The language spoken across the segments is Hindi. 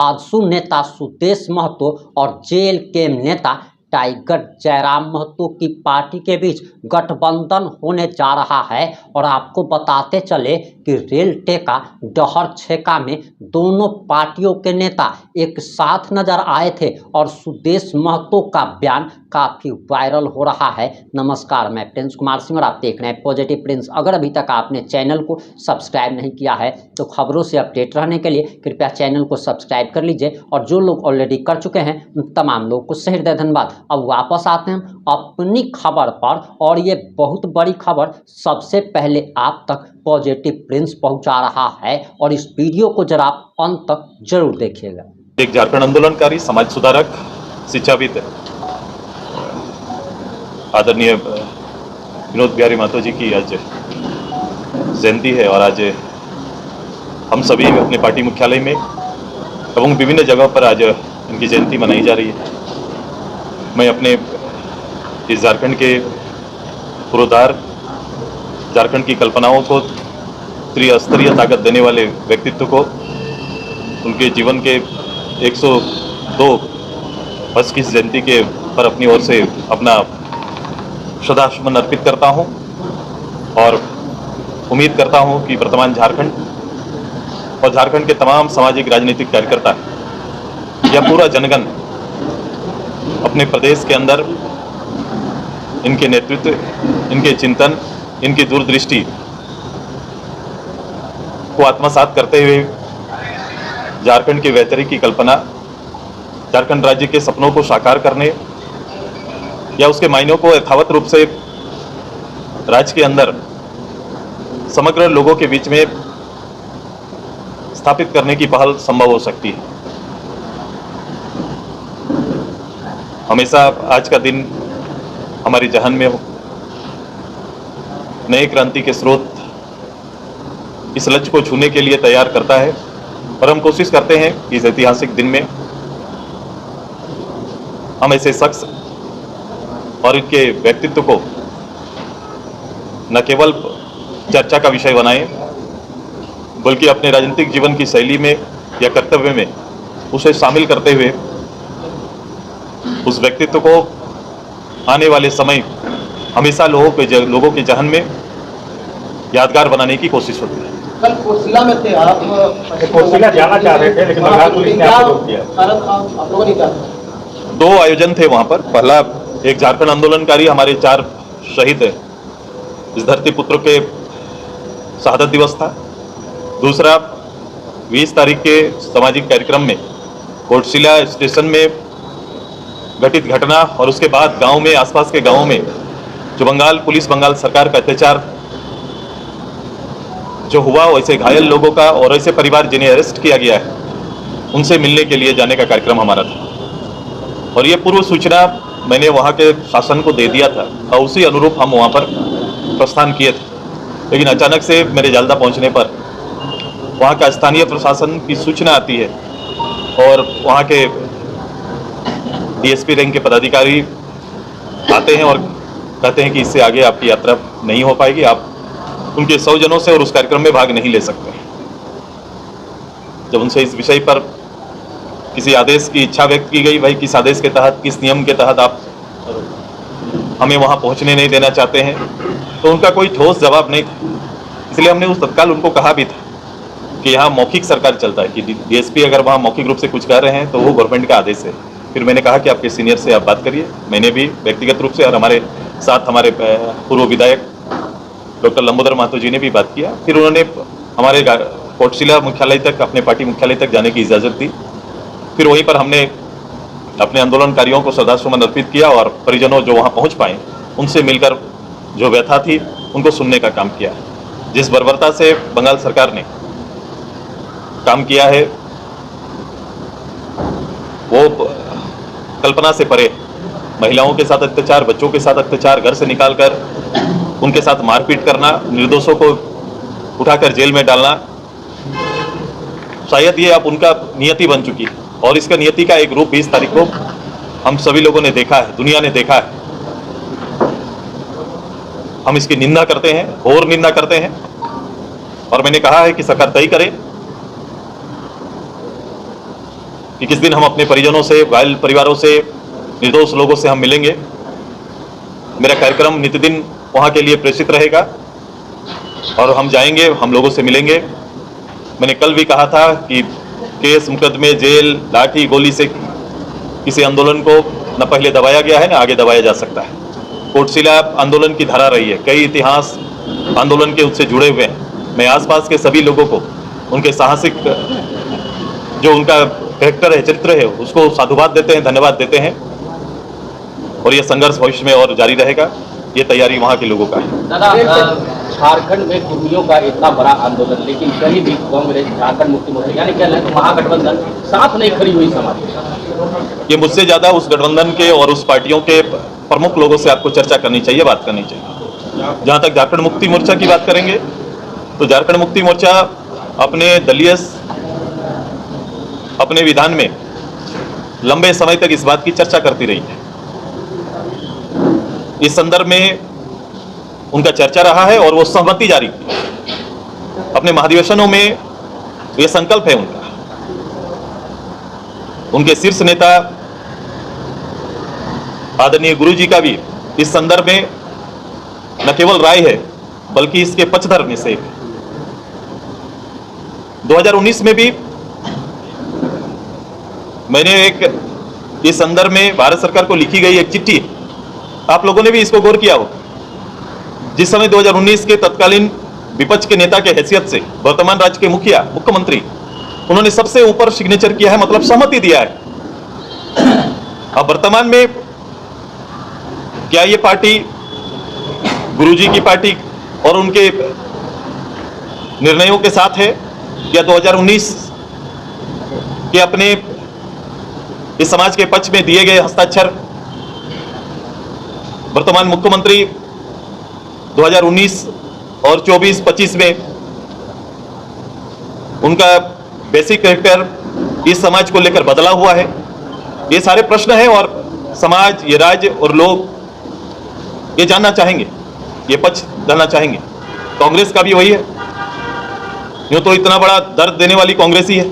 आजसू नेता सुदेश महतो और जेएलके नेता टाइगर जयराम महतो की पार्टी के बीच गठबंधन होने जा रहा है। और आपको बताते चले कि रेल टेका डहर छेका में दोनों पार्टियों के नेता एक साथ नजर आए थे और सुदेश महतो का बयान काफी वायरल हो रहा है। नमस्कार, मैं प्रिंस कुमार सिंह और आप देख रहे हैं पॉजिटिव प्रिंस। अगर अभी तक आपने चैनल को सब्सक्राइब नहीं किया है तो खबरों से अपडेट रहने के लिए कृपया चैनल को सब्सक्राइब कर लीजिए, और जो लोग ऑलरेडी कर चुके हैं उन तमाम लोगों को हृदय धन्यवाद। अब वापस आते हैं अपनी खबर पर, और ये बहुत बड़ी खबर सबसे पहले आप तक पॉजिटिव प्रिंस पहुंचा रहा है, और इस वीडियो को जरा आप अंत तक जरूर देखिएगा। एक झारखंड आंदोलनकारी, समाज सुधारक, शिक्षाविद आदरणीय विनोद बिहारी महतो जी की आज जयंती है, और आज हम सभी अपने पार्टी मुख्यालय में एवं विभिन्न जगहों पर आज इनकी जयंती मनाई जा रही है। मैं अपने इस झारखंड के पुरोधार, झारखंड की कल्पनाओं को त्रिस्तरीय ताकत देने वाले व्यक्तित्व को, उनके जीवन के 102 वर्ष की जयंती के पर अपनी ओर से अपना श्रद्धासुमन अर्पित करता हूं, और उम्मीद करता हूं कि वर्तमान झारखंड और झारखंड के तमाम सामाजिक राजनीतिक कार्यकर्ता या पूरा जनगण अपने प्रदेश के अंदर इनके नेतृत्व, इनके चिंतन, इनकी दूरदृष्टि को आत्मसात करते हुए झारखंड की बेहतरी की कल्पना, झारखंड राज्य के सपनों को साकार करने या उसके मायनों को यथावत रूप से राज्य के अंदर समग्र लोगों के बीच में स्थापित करने की पहल संभव हो सकती है। हमेशा आज का दिन हमारी जहन में नए क्रांति के स्रोत इस लक्ष्य को छूने के लिए तैयार करता है, और हम कोशिश करते हैं कि इस ऐतिहासिक दिन में हम ऐसे शख्स और इनके व्यक्तित्व को न केवल चर्चा का विषय बनाएं, बल्कि अपने राजनीतिक जीवन की शैली में या कर्तव्य में उसे शामिल करते हुए उस व्यक्तित्व को आने वाले समय हमेशा लोगों के जहन में यादगार बनाने की कोशिश होती है। कल कोर्सिला में थे आप, कोर्सिला जाना चाह रहे थे, लेकिन बंगाल पुलिस ने आपको रोक दिया। आप लोगों ने क्या? 2 आयोजन थे वहां पर। पहला एक झारखंड आंदोलनकारी हमारे 4 शहीद इस धरती पुत्र के शहादत दिवस था। दूसरा 20 तारीख के सामाजिक कार्यक्रम में कोर्सिला स्टेशन में घटित घटना, और उसके बाद गांव में, आसपास के गांवों में जो बंगाल पुलिस, बंगाल सरकार का अत्याचार जो हुआ, वैसे घायल लोगों का और ऐसे परिवार जिन्हें अरेस्ट किया गया है, उनसे मिलने के लिए जाने का कार्यक्रम हमारा था। और ये पूर्व सूचना मैंने वहाँ के शासन को दे दिया था, और उसी अनुरूप हम वहाँ पर प्रस्थान किए थे। लेकिन अचानक से मेरे जालदा पहुँचने पर वहाँ का स्थानीय प्रशासन की सूचना आती है, और वहाँ के डीएसपी रैंक के पदाधिकारी आते हैं और कहते हैं कि इससे आगे आपकी यात्रा नहीं हो पाएगी, आप उनके सौजनों से और उस कार्यक्रम में भाग नहीं ले सकते। जब उनसे इस विषय पर किसी आदेश की इच्छा व्यक्त की गई, भाई किस आदेश के तहत, किस नियम के तहत आप हमें वहां पहुंचने नहीं देना चाहते हैं, तो उनका कोई ठोस जवाब नहीं था। इसलिए हमने उस तत्काल उनको कहा भी था कि यहाँ मौखिक सरकार चलता है, कि डीएसपी अगर वहाँ मौखिक रूप से कुछ कह रहे हैं तो वो गवर्नमेंट का आदेश है। फिर मैंने कहा कि आपके सीनियर से आप बात करिए। मैंने भी व्यक्तिगत रूप से, और हमारे साथ हमारे पूर्व विधायक डॉक्टर लंबोदर महतो जी ने भी बात किया। फिर उन्होंने हमारे कोर्सिला मुख्यालय तक, अपने पार्टी मुख्यालय तक जाने की इजाज़त दी। फिर वहीं पर हमने अपने आंदोलनकारियों को श्रद्धासुमन अर्पित किया, और परिजनों जो वहाँ पहुँच पाए उनसे मिलकर जो व्यथा थी उनको सुनने का काम किया। जिस बर्बरता से बंगाल सरकार ने काम किया है वो कल्पना से परे। महिलाओं के साथ अत्याचार, बच्चों के साथ अत्याचार, घर से निकालकर उनके साथ मारपीट करना, निर्दोषों को उठाकर जेल में डालना, शायद ये अब उनका नियति बन चुकी है। और इसका नियति का एक रूप 20 तारीख को हम सभी लोगों ने देखा है, दुनिया ने देखा है। हम इसकी निंदा करते हैं, घोर निंदा करते हैं, और मैंने कहा है कि सरकार तय करे कि किस दिन हम अपने परिजनों से, घायल परिवारों से, निर्दोष लोगों से हम मिलेंगे। मेरा कार्यक्रम नित्यदिन वहाँ के लिए प्रेषित रहेगा और हम जाएंगे, हम लोगों से मिलेंगे। मैंने कल भी कहा था कि केस, मुकदमे, जेल, लाठी गोली से किसी आंदोलन को न पहले दबाया गया है न आगे दबाया जा सकता है। कोटशिला आंदोलन की धारा रही है, कई इतिहास आंदोलन के उससे जुड़े हुए हैं। मैं आसपास के सभी लोगों को उनके साहसिक जो उनका कैरेक्टर है, चरित्र है, उसको साधुवाद देते हैं, धन्यवाद देते हैं और ये संघर्ष भविष्य में और जारी रहेगा। ये तैयारी वहाँ के लोगों का है। दादा, झारखंड में कुर्मियों का इतना बड़ा आंदोलन, लेकिन कहीं भी कांग्रेस, झारखंड मुक्ति मोर्चा यानी क्या है, महागठबंधन साथ नहीं खड़ी हुई समाज। ये मुझसे ज्यादा उस गठबंधन के और उस पार्टियों के प्रमुख लोगों से आपको चर्चा करनी चाहिए, बात करनी चाहिए। जहां तक झारखंड मुक्ति मोर्चा की बात करेंगे तो झारखंड मुक्ति मोर्चा अपने दलीय, अपने विधान में लंबे समय तक इस बात की चर्चा करती रही है। इस संदर्भ में उनका चर्चा रहा है और वो सहमति जारी की अपने महाधिवेशनों में। ये संकल्प है उनका। उनके शीर्ष नेता आदरणीय गुरु जी का भी इस संदर्भ में न केवल राय है बल्कि इसके पक्षधर में से 2019 में भी मैंने एक इस संदर्भ में भारत सरकार को लिखी गई एक चिट्ठी, आप लोगों ने भी इसको गौर किया हो, जिस समय 2019 के तत्कालीन विपक्ष के नेता के हैसियत से वर्तमान राज्य के मुखिया, मुख्यमंत्री, उन्होंने सबसे ऊपर सिग्नेचर किया है, मतलब सहमति दिया है। अब वर्तमान में क्या ये पार्टी गुरुजी की पार्टी और उनके निर्णयों के साथ है, या 2019 के अपने इस समाज के पक्ष में दिए गए हस्ताक्षर वर्तमान मुख्यमंत्री 2019 और 24-25 में उनका बेसिक कैरेक्टर इस समाज को लेकर बदला हुआ है? ये सारे प्रश्न हैं और समाज, ये राज्य और लोग ये जानना चाहेंगे, ये पक्ष जानना चाहेंगे। कांग्रेस का भी वही है, यूं तो इतना बड़ा दर्द देने वाली कांग्रेस ही है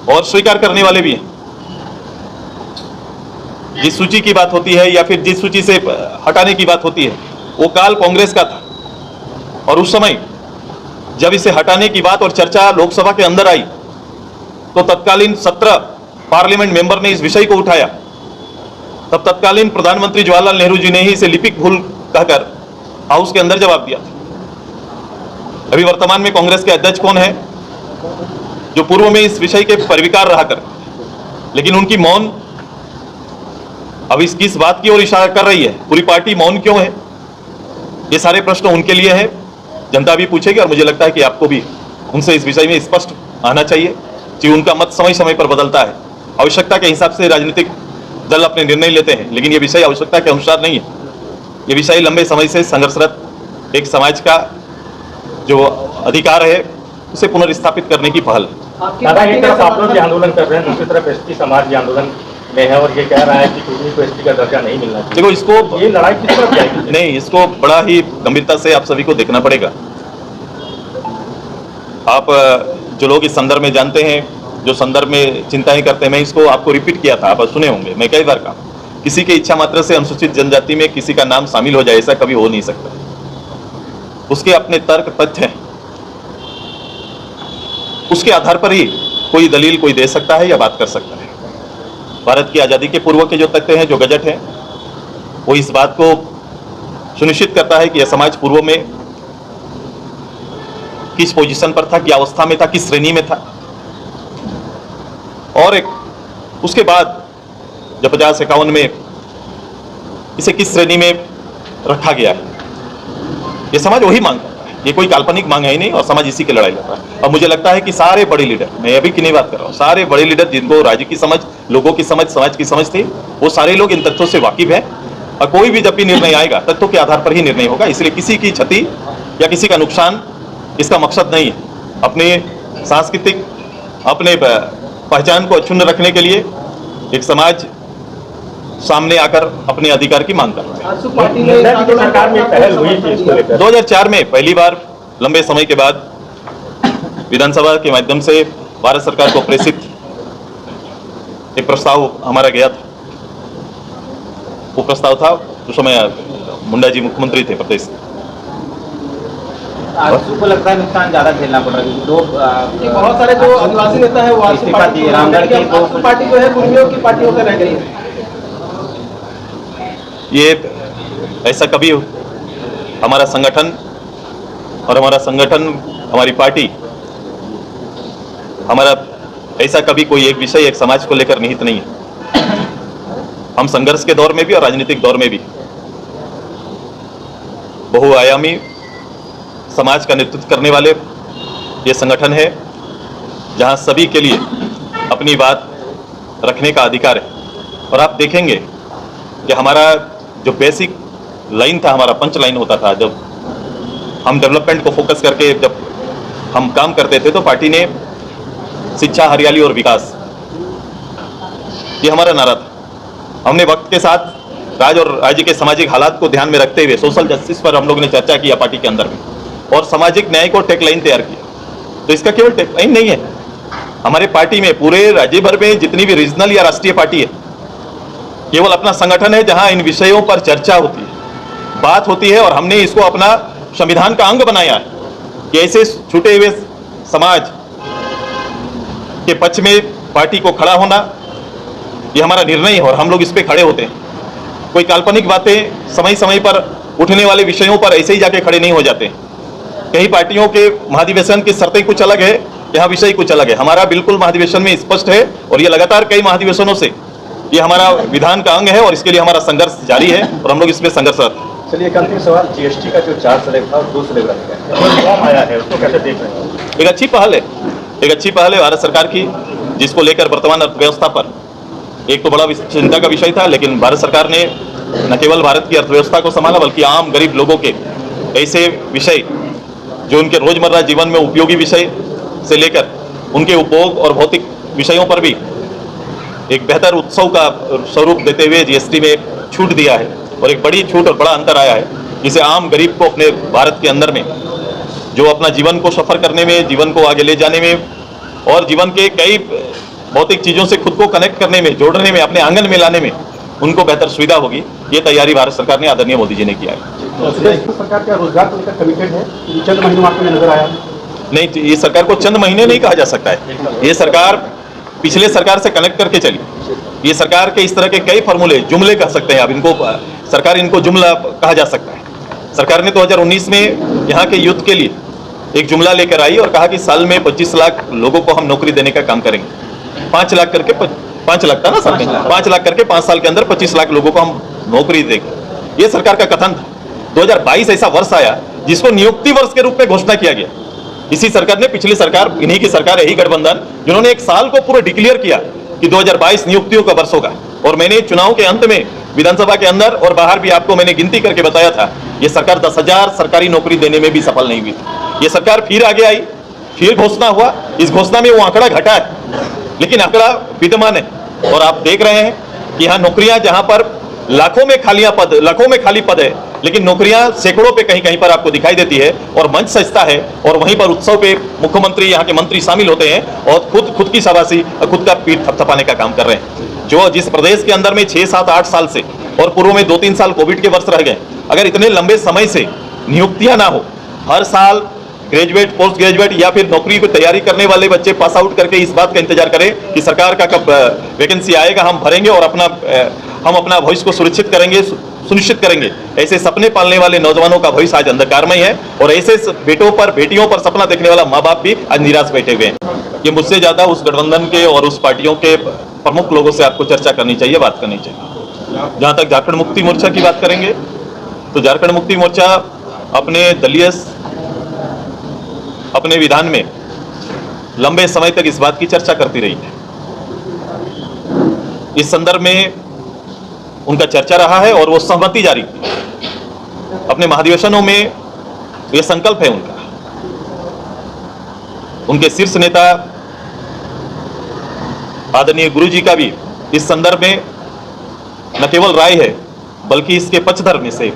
और स्वीकार करने वाले भी हैं। जिस सूची की बात होती है या फिर जिस सूची से हटाने की बात होती है वो काल कांग्रेस का था, और उस समय जब इसे हटाने की बात और चर्चा लोकसभा के अंदर आई तो तत्कालीन 17 पार्लियामेंट मेंबर ने इस विषय को उठाया। तब तत्कालीन प्रधानमंत्री जवाहरलाल नेहरू जी ने ही इसे लिपिक भूल कहकर हाउस के अंदर जवाब दिया था। अभी वर्तमान में कांग्रेस के अध्यक्ष कौन है जो पूर्व में इस विषय के परिविकार रहा कर, लेकिन उनकी मौन अब किस बात की ओर इशारा कर रही है? पूरी पार्टी मौन क्यों है? ये सारे प्रश्न उनके लिए है, जनता भी पूछेगी और मुझे लगता है कि आपको भी उनसे इस विषय में स्पष्ट आना चाहिए कि उनका मत समय समय पर बदलता है। आवश्यकता के हिसाब से राजनीतिक दल अपने निर्णय लेते हैं, लेकिन ये विषय आवश्यकता के अनुसार नहीं है। ये विषय लंबे समय से संघर्षरत एक समाज का जो अधिकार है उसे पुनर्स्थापित करने की पहल है। दादा, एक तरफ आप लोग भी आंदोलन कर रहे हैं, दूसरी तरफ एसटी समाज भी आंदोलन में है और ये कह रहा है कि कुर्मी को एसटी का दर्जा नहीं मिलना चाहिए। देखो, इसको ये लड़ाई किस तरफ जाएगी? नहीं, इसको बड़ा ही गंभीरता से आप सभी को देखना पड़ेगा। आप जो लोग इस संदर्भ में जानते हैं, जो संदर्भ में चिंताएं करते हैं, मैं इसको आपको रिपीट किया था, आप सुने होंगे, मैं कई बार कहा, किसी की इच्छा मात्र से अनुसूचित जनजाति में किसी का नाम शामिल हो जाए ऐसा कभी हो नहीं सकता। उसके अपने तर्क तथ्य हैं, उसके आधार पर ही कोई दलील कोई दे सकता है या बात कर सकता है। भारत की आजादी के पूर्व के जो तथ्य हैं, जो गजट है, वो इस बात को सुनिश्चित करता है कि यह समाज पूर्व में किस पोजीशन पर था, क्या अवस्था में था, किस श्रेणी में था, और एक उसके बाद जब 50-51 में इसे किस श्रेणी में रखा गया है। यह समाज वही मांग करता है, ये कोई काल्पनिक मांग है ही नहीं, और समाज इसी की लड़ाई लड़ रहा है। और मुझे लगता है कि सारे बड़े लीडर, मैं अभी की नहीं बात कर रहा हूँ, सारे बड़े लीडर जिनको राज्य की समझ, लोगों की समझ, समाज की समझ थी, वो सारे लोग इन तथ्यों से वाकिफ हैं। और कोई भी जब भी निर्णय आएगा तथ्यों के आधार पर ही निर्णय होगा, इसलिए किसी की क्षति या किसी का नुकसान इसका मकसद नहीं है। अपने सांस्कृतिक, अपने पहचान को अक्षुण्ण रखने के लिए एक समाज सामने आकर अपने अधिकार की मांग कर रहा है। सरकार में पहल हुई थी इसको लेकर 2004 में पहली बार लंबे समय के बाद विधानसभा के माध्यम से भारत सरकार को प्रेषित एक प्रस्ताव हमारा गया था। वो प्रस्ताव था उस समय मुंडा जी मुख्यमंत्री थे प्रदेश के। आजसू को लगता है नुकसान ज्यादा झेलना पड़ रहा है, कि बहुत सारे जो आदिवासी नेता है वो आजसू इस्तीफा दिए, रामगढ़ की आजसू पार्टी जो है कुर्मियों की पार्टी होकर रह गई है। ये ऐसा कभी हमारा संगठन और हमारी पार्टी, हमारा ऐसा कभी कोई एक विषय एक समाज को लेकर निहित नहीं है। हम संघर्ष के दौर में भी और राजनीतिक दौर में भी बहुआयामी समाज का नेतृत्व करने वाले ये संगठन है, जहां सभी के लिए अपनी बात रखने का अधिकार है। और आप देखेंगे कि हमारा जो बेसिक लाइन था, हमारा पंच लाइन होता था, जब हम डेवलपमेंट को फोकस करके जब हम काम करते थे तो पार्टी ने शिक्षा, हरियाली और विकास, ये हमारा नारा था। हमने वक्त के साथ राज्य के सामाजिक हालात को ध्यान में रखते हुए सोशल जस्टिस पर हम लोग ने चर्चा किया पार्टी के अंदर में, और सामाजिक न्याय को टेक लाइन तैयार किया। तो इसका केवल टेक लाइन नहीं है, हमारे पार्टी में पूरे राज्य भर में जितनी भी रीजनल या राष्ट्रीय पार्टी है, केवल अपना संगठन है जहां इन विषयों पर चर्चा होती है, बात होती है। और हमने इसको अपना संविधान का अंग बनाया है कि ऐसे छूटे हुए समाज के पक्ष में पार्टी को खड़ा होना, ये हमारा निर्णय है और हम लोग इस पे खड़े होते हैं। कोई काल्पनिक बातें समय समय पर उठने वाले विषयों पर ऐसे ही जाके खड़े नहीं हो जाते। कई पार्टियों के महाधिवेशन की शर्तें कुछ अलग है, यहाँ विषय कुछ अलग है। हमारा बिल्कुल महाधिवेशन में स्पष्ट है और ये लगातार कई महाधिवेशनों से ये हमारा विधान का अंग है और इसके लिए हमारा संघर्ष जारी है और हम लोग इसमें संघर्षरत हैं। चलिए एक अंतिम सवाल, जीएसटी का जो 4 स्लैब था और 2 स्लैब रख गया, फॉर्म आया है, उसको कैसे देख रहे हैं? एक अच्छी पहल है भारत सरकार की, जिसको लेकर वर्तमान अर्थव्यवस्था पर एक तो बड़ा चिंता का विषय था, लेकिन भारत सरकार ने न केवल भारत की अर्थव्यवस्था को संभाला बल्कि आम गरीब लोगों के ऐसे विषय जो उनके रोजमर्रा जीवन में उपयोगी विषय से लेकर उनके उपभोग और भौतिक विषयों पर भी एक बेहतर उत्सव का स्वरूप देते हुए जीएसटी में छूट दिया है। और एक बड़ी छूट और बड़ा अंतर आया है, जिसे आम गरीब को अपने भारत के अंदर में जो अपना जीवन को सफर करने में, जीवन को आगे ले जाने में और जीवन के कई भौतिक चीज़ों से खुद को कनेक्ट करने में, जोड़ने में, अपने आंगन में लाने में उनको बेहतर सुविधा होगी। ये तैयारी भारत सरकार ने, आदरणीय मोदी जी ने किया है। सरकार क्या रोजगार को लेकर कमिटेड है? चंद महीनों आपको नजर आया नहीं, ये सरकार को चंद महीने नहीं कहा जा सकता है। ये सरकार पिछले सरकार से कनेक्ट करके चली। ये सरकार के इस तरह के कई फॉर्मूले, जुमले कह सकते हैं आप इनको, सरकार इनको जुमला कहा जा सकता है। सरकार ने 2019 में यहाँ के यूथ के लिए एक जुमला लेकर आई और कहा कि साल में 25 लाख लोगों को हम नौकरी देने का काम करेंगे। 5 लाख करके 5 लाख था ना सर, 5 लाख करके 5 साल के अंदर 25 लाख लोगों को हम नौकरी देंगे। ये सरकार का कथन था। 2022 ऐसा वर्ष आया जिसको नियुक्ति वर्ष के रूप में घोषणा किया गया। इसी सरकार ने, पिछली सरकार, इन्हीं की सरकार, यही गठबंधन, जिन्होंने एक साल को पूरा डिक्लेयर किया कि 2022 नियुक्तियों का वर्ष होगा। और मैंने चुनाव के अंत में विधानसभा के अंदर और बाहर भी आपको मैंने गिनती करके बताया था, ये सरकार 10,000 सरकारी नौकरी देने में भी सफल नहीं हुई थी। ये सरकार फिर आगे आई, फिर घोषणा हुआ, इस घोषणा में वो आंकड़ा घटा है, लेकिन आंकड़ा विद्यमान है। और आप देख रहे हैं कि यहाँ नौकरियां, जहां पर लाखों में खाली पद है, लेकिन नौकरियां सैकड़ों पे कहीं कहीं पर आपको दिखाई देती है और मंच सजता है और वहीं पर उत्सव पे मुख्यमंत्री, यहाँ के मंत्री शामिल होते हैं और खुद की शाबाशी और खुद का पीठ थपथपाने का काम कर रहे हैं। जो जिस प्रदेश के अंदर में 6, 7, 8 साल से और पूर्व में 2-3 साल कोविड के वर्ष रह गए, अगर इतने लंबे समय से नियुक्तियां ना हो, हर साल ग्रेजुएट, पोस्ट ग्रेजुएट या फिर नौकरी की तैयारी करने वाले बच्चे पास आउट करके इस बात का इंतजार करें कि सरकार का कब वैकेंसी आएगा, हम भरेंगे और हम अपना भविष्य को सुनिश्चित करेंगे, ऐसे सपने पालने वाले नौजवानों का भविष्य आज अंधकारमय है। और ऐसे बेटियों पर सपना देखने वाला माँ बाप भी आज निराश बैठे हुए हैं। ये मुझसे ज्यादा उस गठबंधन के और उस पार्टियों के प्रमुख लोगों से आपको चर्चा करनी चाहिए, बात करनी चाहिए। जहां तक झारखंड मुक्ति मोर्चा की बात करेंगे तो झारखंड मुक्ति मोर्चा अपने विधान में लंबे समय तक इस बात की चर्चा करती रही है। इस संदर्भ में उनका चर्चा रहा है और वो सहमति जारी की अपने महाधिवेशनों में। ये संकल्प है उनका। उनके शीर्ष नेता आदरणीय गुरु जी का भी इस संदर्भ में न केवल राय है बल्कि इसके पक्षधर में से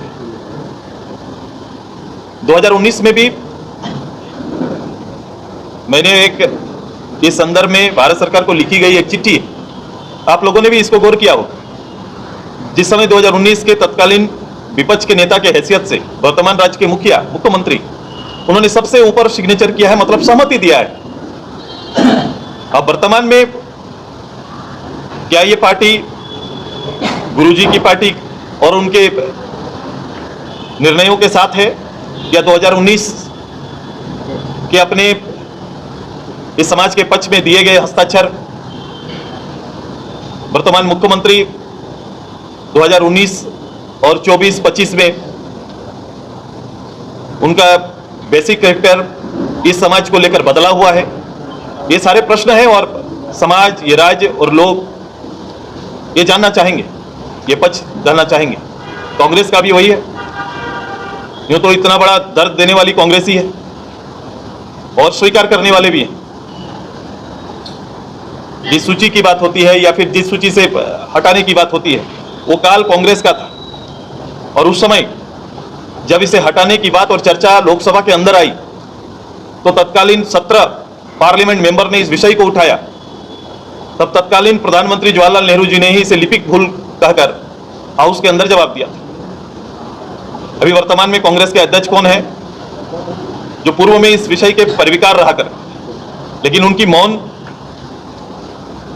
2019 में भी मैंने इस संदर्भ में भारत सरकार को लिखी गई एक चिट्ठी आप लोगों ने भी इसको गौर किया हो, जिस समय 2019 के तत्कालीन विपक्ष के नेता के हैसियत से वर्तमान राज्य के मुख्यमंत्री उन्होंने सबसे ऊपर सिग्नेचर किया है, मतलब सहमति दिया है। अब वर्तमान में क्या ये पार्टी गुरुजी की पार्टी और उनके निर्णयों के साथ है, या 2019 के अपने इस समाज के पक्ष में दिए गए हस्ताक्षर वर्तमान मुख्यमंत्री 2019 और 24-25 में उनका बेसिक कैरेक्टर इस समाज को लेकर बदला हुआ है? ये सारे प्रश्न हैं और समाज, ये राज्य और लोग ये जानना चाहेंगे, ये पक्ष जानना चाहेंगे। कांग्रेस का भी वही है, यूं तो इतना बड़ा दर्द देने वाली कांग्रेस ही है और स्वीकार करने वाले भी हैं। जिस सूची की बात होती है या फिर जिस सूची से हटाने की बात होती है वो काल कांग्रेस का था, और उस समय जब इसे हटाने की बात और चर्चा लोकसभा के अंदर आई तो तत्कालीन 17 पार्लियामेंट मेंबर ने इस विषय को उठाया। तब तत्कालीन प्रधानमंत्री जवाहरलाल नेहरू जी ने ही इसे लिपिक भूल कहकर हाउस के अंदर जवाब दिया था। अभी वर्तमान में कांग्रेस के अध्यक्ष कौन है जो पूर्व में इस विषय के परिविकार रहा कर, लेकिन उनकी मौन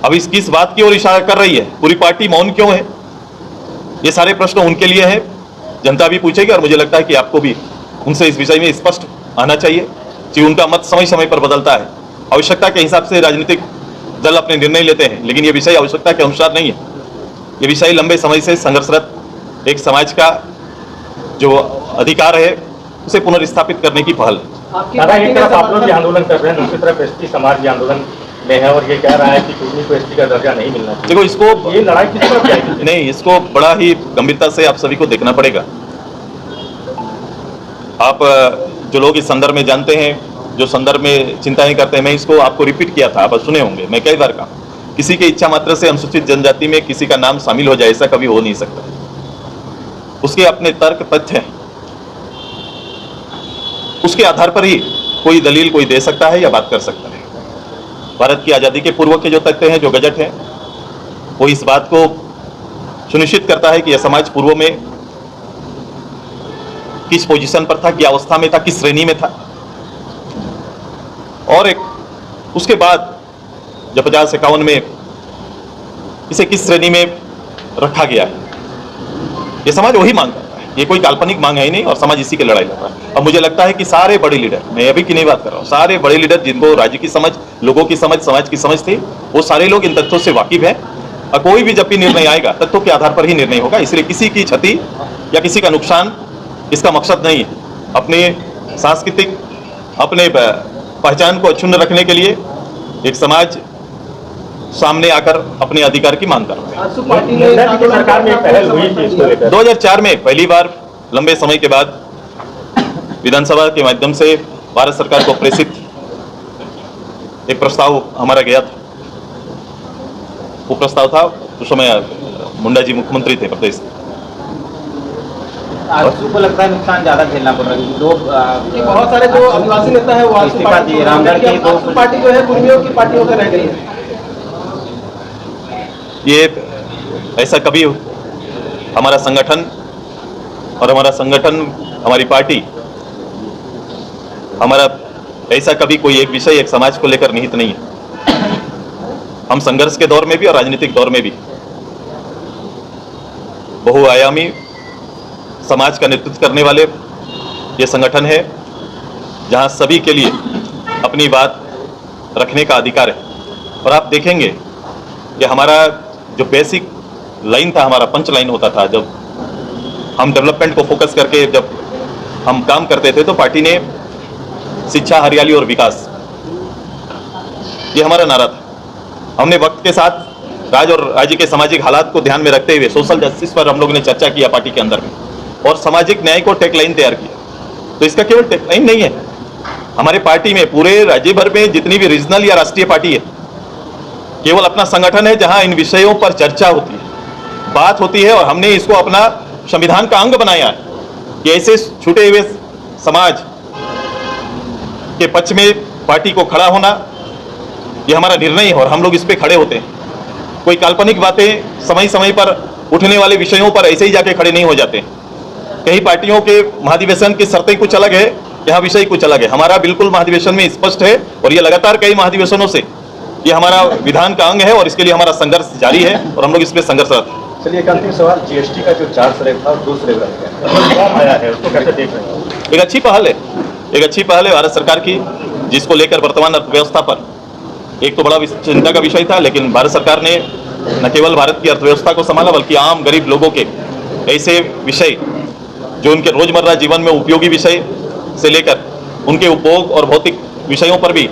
अब इस किस बात की ओर इशारा कर रही है? पूरी पार्टी मौन क्यों है? ये सारे प्रश्न उनके लिए हैं, जनता भी पूछेगी और मुझे लगता है कि आपको भी उनसे इस विषय में स्पष्ट आना चाहिए कि उनका मत समय समय पर बदलता है। आवश्यकता के हिसाब से राजनीतिक दल अपने निर्णय लेते हैं, लेकिन ये विषय आवश्यकता के अनुसार नहीं है। ये विषय लंबे समय से संघर्षरत एक समाज का जो अधिकार है उसे पुनर्स्थापित करने की पहल है। दादा, एक तरफ आप लोग भी आंदोलन कर रहे हैं, दूसरी तरफ एसटी समाज भी आंदोलन में है और ये कह रहा है कि कुर्मी को एसटी का दर्जा नहीं मिलना चाहिए। देखो, इसको ये लड़ाई किस तरफ जाएगी? नहीं, इसको बड़ा ही गंभीरता से आप सभी को देखना पड़ेगा। आप जो लोग इस संदर्भ में जानते हैं, जो संदर्भ में चिंताएं करते हैं, मैं इसको आपको रिपीट किया था, आप सुने होंगे, मैं कई बार कहा, किसी की इच्छा मात्र से अनुसूचित जनजाति में किसी का नाम शामिल हो जाए ऐसा कभी हो नहीं सकता। उसके अपने तर्क तथ्य हैं, उसके आधार पर ही कोई दलील कोई दे सकता है या बात कर सकता है। भारत की आज़ादी के पूर्व के जो तथ्य हैं, जो गजट है, वो इस बात को सुनिश्चित करता है कि यह समाज पूर्व में किस पोजीशन पर था, क्या अवस्था में था, किस श्रेणी में था, और एक उसके बाद जब 50-51 में इसे किस श्रेणी में रखा गया है। यह समाज वही मांग करता है, ये कोई काल्पनिक मांग है ही नहीं, और समाज इसी के लड़ाई लड़ रहा है। अब मुझे लगता है कि सारे बड़े लीडर, मैं अभी की नहीं बात कर रहा हूँ, सारे बड़े लीडर जिनको राज्य की समझ, लोगों की समझ, समाज की समझ थी, वो सारे लोग इन तथ्यों से वाकिफ हैं। और कोई भी जब भी निर्णय आएगा तथ्यों के आधार पर ही निर्णय होगा। इसलिए किसी की क्षति या किसी का नुकसान इसका मकसद नहीं है। अपने सांस्कृतिक, अपने पहचान को अक्षुण्ण रखने के लिए एक समाज सामने आकर अपने अधिकार की मांग कर रहा है। सरकार में पहल हुई थी इसको लेकर 2004 में पहली बार लंबे समय के बाद विधानसभा के माध्यम से भारत सरकार को प्रेषित एक प्रस्ताव हमारा गया था। वो प्रस्ताव था, उस समय मुंडा जी मुख्यमंत्री थे प्रदेश। आजसू को लगता है नुकसान ज्यादा झेलना पड़ रहा है। लोग बहुत सारे जो आदिवासी नेता है वो आजसू पार्टी, रामगढ़ की आजसू पार्टी जो है कुर्मियों की पार्टी होकर रह गई है। ये ऐसा कभी हमारा संगठन और हमारी पार्टी, हमारा ऐसा कभी कोई एक विषय एक समाज को लेकर निहित नहीं है। हम संघर्ष के दौर में भी और राजनीतिक दौर में भी बहुआयामी समाज का नेतृत्व करने वाले ये संगठन है, जहां सभी के लिए अपनी बात रखने का अधिकार है। और आप देखेंगे कि हमारा जो बेसिक लाइन था, हमारा पंच लाइन होता था, जब हम डेवलपमेंट को फोकस करके जब हम काम करते थे, तो पार्टी ने शिक्षा, हरियाली और विकास, ये हमारा नारा था। हमने वक्त के साथ राज्य के सामाजिक हालात को ध्यान में रखते हुए सोशल जस्टिस पर हम लोग ने चर्चा किया पार्टी के अंदर में, और सामाजिक न्याय को टेकलाइन तैयार किया। तो इसका केवल टेकलाइन नहीं है, हमारे पार्टी में पूरे राज्य भर में जितनी भी रीजनल या राष्ट्रीय पार्टी है, केवल अपना संगठन है जहां इन विषयों पर चर्चा होती है, बात होती है, और हमने इसको अपना संविधान का अंग बनाया है कि ऐसे छूटे हुए समाज के पक्ष में पार्टी को खड़ा होना, ये हमारा निर्णय है और हम लोग इस पे खड़े होते हैं। कोई काल्पनिक बातें समय समय पर उठने वाले विषयों पर ऐसे ही जाके खड़े नहीं हो जाते। कई पार्टियों के महाधिवेशन की शर्तें कुछ अलग है, यहाँ विषय कुछ अलग है। हमारा बिल्कुल महाधिवेशन में स्पष्ट है और ये लगातार कई महाधिवेशनों से ये हमारा विधान का अंग है और इसके लिए हमारा संघर्ष जारी है और हम लोग इसमें संघर्षरत हैं। चलिए एक अंतिम सवाल, जीएसटी का जो 4 स्लैब था और 2 स्लैब रह गया, फॉर्म आया है, उसको कैसे देख रहे हैं? एक अच्छी पहल है, एक अच्छी पहल है भारत सरकार की, जिसको लेकर वर्तमान अर्थव्यवस्था पर एक तो बड़ा चिंता का विषय था, लेकिन भारत सरकार ने न केवल भारत की अर्थव्यवस्था को संभाला बल्कि आम गरीब लोगों के ऐसे विषय जो उनके रोजमर्रा जीवन में उपयोगी विषय से लेकर उनके उपभोग और भौतिक विषयों पर भी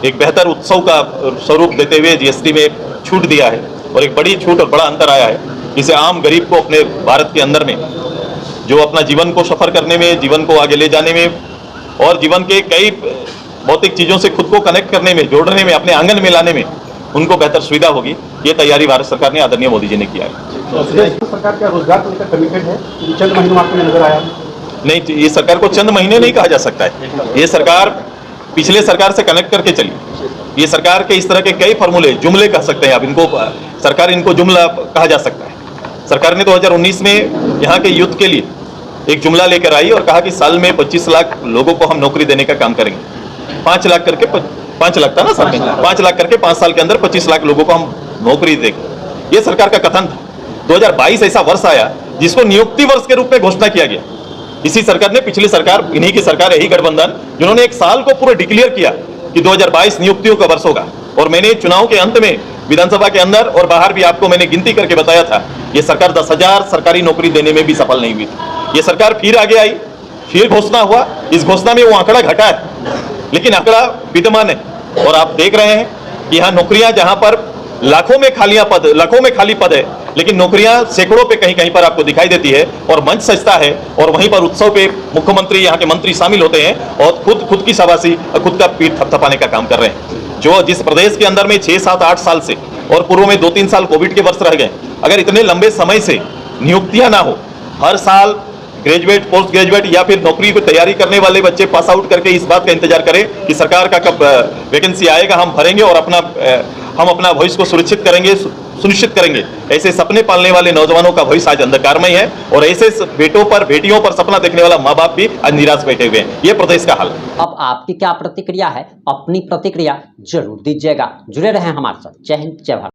एक बेहतर उत्सव का स्वरूप देते हुए जीएसटी में छूट दिया है और एक बड़ी छूट और बड़ा अंतर आया है, जिसे आम गरीब को अपने भारत के अंदर में जो अपना जीवन को सफर करने में, जीवन को आगे ले जाने में और जीवन के कई भौतिक चीज़ों से खुद को कनेक्ट करने में, जोड़ने में, अपने आंगन में लाने में उनको बेहतर सुविधा होगी। ये तैयारी भारत सरकार ने आदरणीय मोदी जी ने किया है। सरकार क्या रोजगार को लेकर कमिटेड है? चंद महीनों में आपको नजर आया? नहीं, ये सरकार को चंद महीने नहीं कहा जा सकता है। ये सरकार पिछले सरकार से कनेक्ट करके चली। ये सरकार के इस तरह के कई फॉर्मूले, जुमले कह सकते हैं आप इनको, सरकार इनको जुमला कहा जा सकता है। सरकार ने 2019 में यहाँ के यूथ के लिए एक जुमला लेकर आई और कहा कि साल में 25 लाख लोगों को हम नौकरी देने का काम करेंगे। 5 लाख करके 5 लाख था ना साल में, 5 लाख करके 5 साल के अंदर 25 लाख लोगों को हम नौकरी देंगे। ये सरकार का कथन था। 2022 ऐसा वर्ष आया जिसको नियुक्ति वर्ष के रूप में घोषणा किया गया। इसी सरकार ने, पिछली सरकार, इन्हीं की सरकार, यही गठबंधन, जिन्होंने एक साल को पूरा डिक्लेयर किया कि 2022 नियुक्तियों का वर्ष होगा। और मैंने चुनाव के अंत में विधानसभा के अंदर और बाहर भी आपको मैंने गिनती करके बताया था, ये सरकार 10,000 सरकारी नौकरी देने में भी सफल नहीं हुई थी। ये सरकार फिर आगे आई, फिर घोषणा हुआ, इस घोषणा में वो आंकड़ा घटा है लेकिन आंकड़ा विद्यमान है। और आप देख रहे हैं कि यहाँ नौकरियां, जहां पर लाखों में खाली पद है, लेकिन नौकरियां सैकड़ों पे कहीं कहीं पर आपको दिखाई देती है और मंच सजता है और वहीं पर उत्सव पे मुख्यमंत्री, यहाँ के मंत्री शामिल होते हैं और खुद की शाबाशी, खुद का पीठ थपथपाने का काम कर रहे हैं। जो जिस प्रदेश के अंदर में 6, 7, 8 साल से और पूर्व में 2-3 साल कोविड के वर्ष रह गए, अगर इतने लंबे समय से नियुक्तियां ना हो, हर साल ग्रेजुएट, पोस्ट ग्रेजुएट या फिर नौकरी की तैयारी करने वाले बच्चे पास आउट करके इस बात का इंतजार करें कि सरकार का कब वैकेंसी आएगा, हम भरेंगे और हम अपना भविष्य को सुनिश्चित करेंगे, ऐसे सपने पालने वाले नौजवानों का भविष्य आज अंधकारमय है और ऐसे बेटियों पर सपना देखने वाला माँ बाप भी आज निराश बैठे हुए हैं। ये प्रदेश का हाल है। अब आपकी क्या प्रतिक्रिया है? अपनी प्रतिक्रिया जरूर दीजिएगा। जुड़े रहें हमारे साथ। जय हिंद, जय भारत।